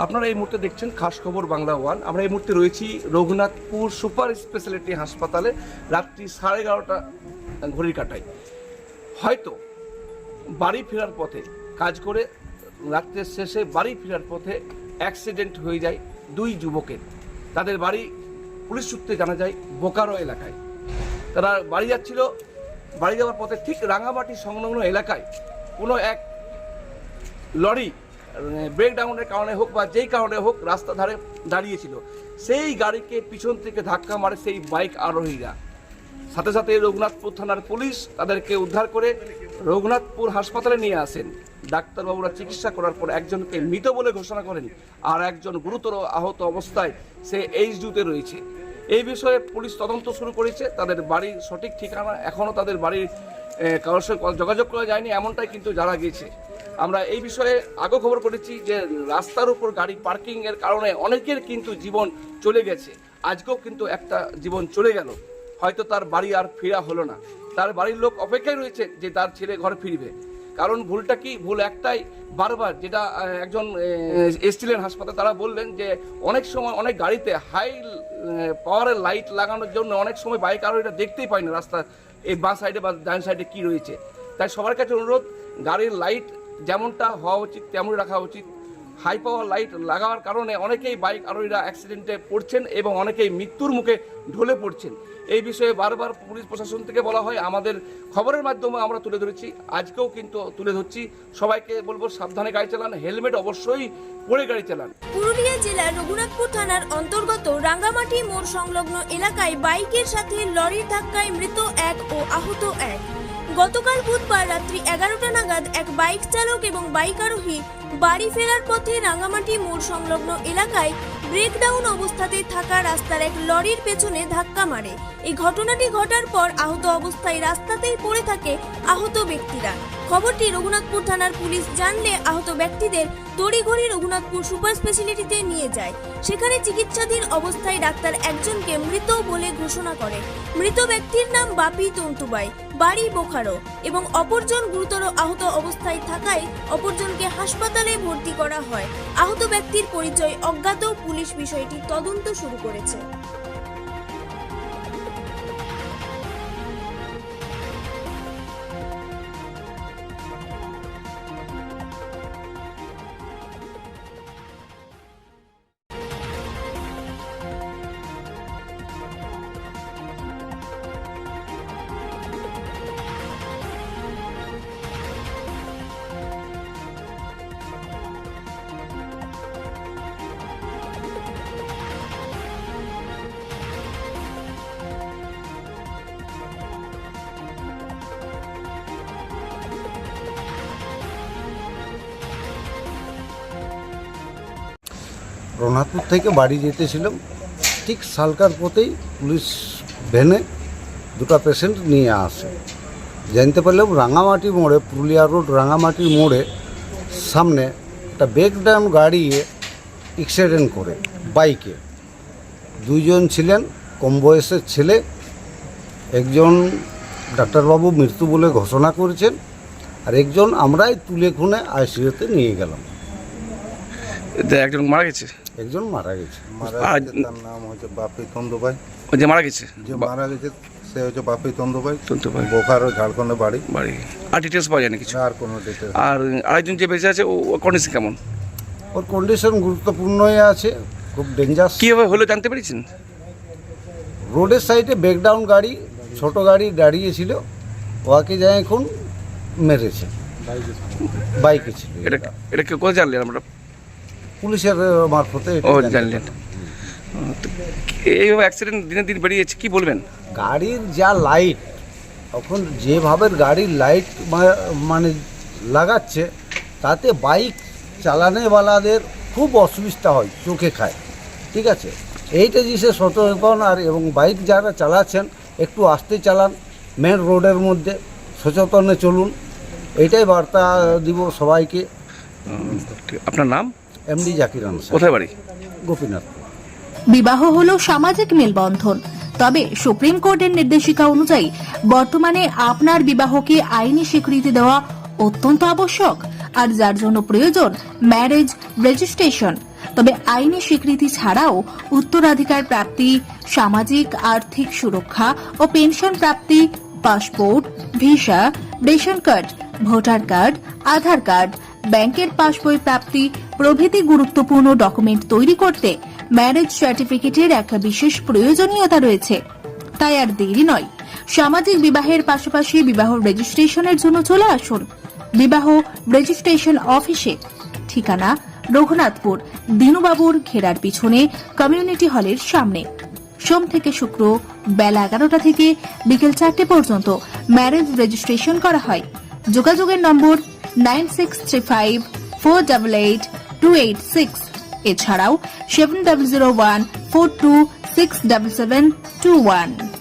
আপনারা এই মুহূর্তে দেখছেন খাস খবর বাংলা ওয়ান। আমরা এই মুহূর্তে রয়েছি রঘুনাথপুর সুপার স্পেশালিটি হাসপাতালে। রাত্রি 11:30 ঘড়ির কাঁটায় হয়তো বাড়ি ফেরার পথে কাজ করে রাত্রের শেষে বাড়ি ফেরার পথে অ্যাক্সিডেন্ট হয়ে যায় দুই যুবকের। তাদের বাড়ি পুলিশ সূত্রে জানা যায় বোকারো এলাকায়। তারা বাড়ি যাচ্ছিল, বাড়ি যাওয়ার পথে ঠিক রাঙামাটি সংলগ্ন এলাকায় কোনো এক লরি ব্রেকডাউনের কারণে হোক বা যেই কারণে হোক রাস্তা ধারে দাঁড়িয়েছিল, সেই গাড়িকে পিছন থেকে ধাক্কা মারে সেই বাইক আরোহীরা। সাথে সাথে রঘুনাথপুর থানার পুলিশ তাদেরকে উদ্ধার করে রঘুনাথপুর হাসপাতালে নিয়ে আসেন। ডাক্তারবাবুরা চিকিৎসা করার পর একজনকে মৃত বলে ঘোষণা করেন, আর একজন গুরুতর আহত অবস্থায় সে এইচডিউতে রয়েছে। এই বিষয়ে পুলিশ তদন্ত শুরু করেছে। তাদের বাড়ির সঠিক ঠিকানা এখনও তাদের বাড়ির কারোর সঙ্গে যোগাযোগ করা যায়নি, এমনটাই কিন্তু জানা গিয়েছে। আমরা এই বিষয়ে আগেও খবর করেছি যে রাস্তার উপর গাড়ি পার্কিংয়ের কারণে অনেকের কিন্তু জীবন চলে গেছে। আজকেও কিন্তু একটা জীবন চলে গেল, হয়তো তার বাড়ি আর ফেরা হলো না। তার বাড়ির লোক অপেক্ষায় রয়েছে যে তার ছেলে ঘরে ফিরবে। কারণ ভুলটা কি? ভুল একটাই, বারবার যেটা একজন এসছিলেন হাসপাতালে, তারা বললেন যে অনেক সময় অনেক গাড়িতে হাই পাওয়ারের লাইট লাগানোর জন্য অনেক সময় বাইক আরোহীরা দেখতেই পায় না রাস্তা এই বাঁ সাইডে বা ডান সাইডে কি রয়েছে। তাই সবার কাছে অনুরোধ, গাড়ির লাইট যেমনটা হওয়া উচিত তেমনই রাখা উচিত। হাই পাওয়ার লাইট লাগানোর কারণে অনেকেই বাইক আরোহীরা অ্যাক্সিডেন্টে পড়ছেন এবং অনেকেই মৃত্যুর মুখে ঢলে পড়ছেন। এই বিষয়ে বারবার পুলিশ প্রশাসন থেকে বলা হয়, আমাদের খবরের মাধ্যমে আমরা তুলে ধরেছি, আজকেও কিন্তু তুলে ধরছি। সবাইকে বলবো সাবধানে গাড়ি চালান, হেলমেট অবশ্যই পরে গাড়ি চালান। পুরুলিয়া জেলার রঘুনাথপুর থানার অন্তর্গত রাঙ্গামাটি মোড় সংলগ্ন এলাকায় বাইকের সাথে লরির ধাক্কায় মৃত এক ও আহত এক। গতকাল বুধবার রাত্রি 11টা নাগাদ এক বাইক চালক এবং বাইক আরোহী বাড়ি ফেরার পথে রাঙ্গামাটি মোড় সংলগ্ন এলাকায় ব্রেকডাউন অবস্থাতে থাকা রাস্তার এক লরির পেছনে ধাক্কা মারে। এই ঘটনাটি ঘটার পর আহত অবস্থায় রাস্তাতেই পড়ে থাকে আহত ব্যক্তিরা। খবরটি রঘুনাথপুর থানার পুলিশ জানলে আহত ব্যক্তিদের তড়িঘড়ি রঘুনাথপুর সুপার স্পেশালিটিতে নিয়ে যায়। সেখানে চিকিৎসাধীন অবস্থায় ডাক্তার একজনকে মৃত বলে ঘোষণা করে। মৃত ব্যক্তির নাম বাপি তন্তুবাই, বাড়ি বোকারো, এবং অপরজন গুরুতর আহত অবস্থায় থাকায় অপরজনকে হাসপাতালে ভর্তি করা হয়। আহত ব্যক্তির পরিচয় অজ্ঞাত। পুলিশ বিষয়টি তদন্ত শুরু করেছে। রঘুনাথপুর থেকে বাড়ি যেতেছিলাম, ঠিক সালকার পথেই পুলিশ ভ্যানে দুটো পেশেন্ট নিয়ে আসে। জানতে পারলাম রাঙামাটি মোড়ে, পুরুলিয়া রোড রাঙামাটির মোড়ে সামনে একটা ব্রেকডাউন গাড়ি অ্যাক্সিডেন্ট করে বাইকে। দুইজন ছিলেন কম বয়সের ছেলে। একজন ডাক্তারবাবু মৃত্যু বলে ঘোষণা করেছেন, আর একজন আমরাই তুলে খুনে আইসিইউতে নিয়ে গেলাম। একজন মারা গেছে, একজন মারা গেছে। তার নাম হচ্ছে বাপি তন্দুবাই। যে মারা গেছে সে হচ্ছে বাপি তন্দুবাই, বোকারো, ঝাড়খণ্ডে বাড়ি। আর ডিটেলস পাওয়া যায়নি কিছু? আর কোনো ডিটেলস। আর আরেকজন যে বেঁচে আছে ও কন্ডিশন কেমন? ওর কন্ডিশন গুরুত্বপূর্ণই আছে, খুব ডেঞ্জারাস। কীভাবে হলো জানতে পেরেছেন? রোডের সাইডে ব্রেকডাউন গাড়ি, ছোট গাড়ি দাঁড়িয়েছিল, ওকে যায় এখন মেরেছে। বাইকে ছিল। এটা কেউ কোথায় জানলেন আমরা? পুলিশের মারফতে জানলেন। এইভাবে অ্যাক্সিডেন্ট দিনে দিন বেরিয়েছে, কি বলবেন? গাড়ির যা লাইট, এখন যেভাবে গাড়ির লাইট মানে লাগাচ্ছে, তাতে বাইক চালানেওয়ালাদের খুব অসুবিধা হয়, চোখে খায়। ঠিক আছে, এইটা যে সচেতন, আর এবং বাইক যারা চালাচ্ছেন একটু আস্তে চালান, মেন রোডের মধ্যে সচেতনে চলুন, এইটাই বার্তা দিব সবাইকে। আপনার নাম? MD Zakir answer. কোথায় বাড়ি? গোপীনাথ। বিবাহ হলো সামাজিক মেলবন্ধন, তবে সুপ্রিম কোর্টের নির্দেশিকা অনুযায়ী বর্তমানে আপনার বিবাহকে আইনি স্বীকৃতি দেওয়া অত্যন্ত আবশ্যক। আর যার জন্য প্রয়োজন ম্যারেজ রেজিস্ট্রেশন। তবে আইনি স্বীকৃতি ছাড়াও উত্তরাধিকার প্রাপ্তি, সামাজিক আর্থিক সুরক্ষা ও পেনশন প্রাপ্তি, passport, visa, ration card, voter card, Aadhaar card, ব্যাংকের পাসবই প্রাপ্তি প্রভৃতি গুরুত্বপূর্ণ ডকুমেন্ট তৈরি করতে ম্যারেজ সার্টিফিকেটের এক বিশেষ প্রয়োজনীয়তা রয়েছে। তাই আর দেরি নয়, সামাজিক বিবাহের পাশাপাশি বিবাহ রেজিস্ট্রেশনের জন্য চলে আসুন বিবাহ রেজিস্ট্রেশন অফিসে। ঠিকানা রঘুনাথপুর দিনুবাবুর ঘেরার পিছনে কমিউনিটি হলের সামনে। সোম থেকে শুক্র বেলা 11টা থেকে বিকেল 4টে পর্যন্ত ম্যারেজ রেজিস্ট্রেশন করা হয়। যোগাযোগের নম্বর 9635488286, এছাড়াও 700142677721।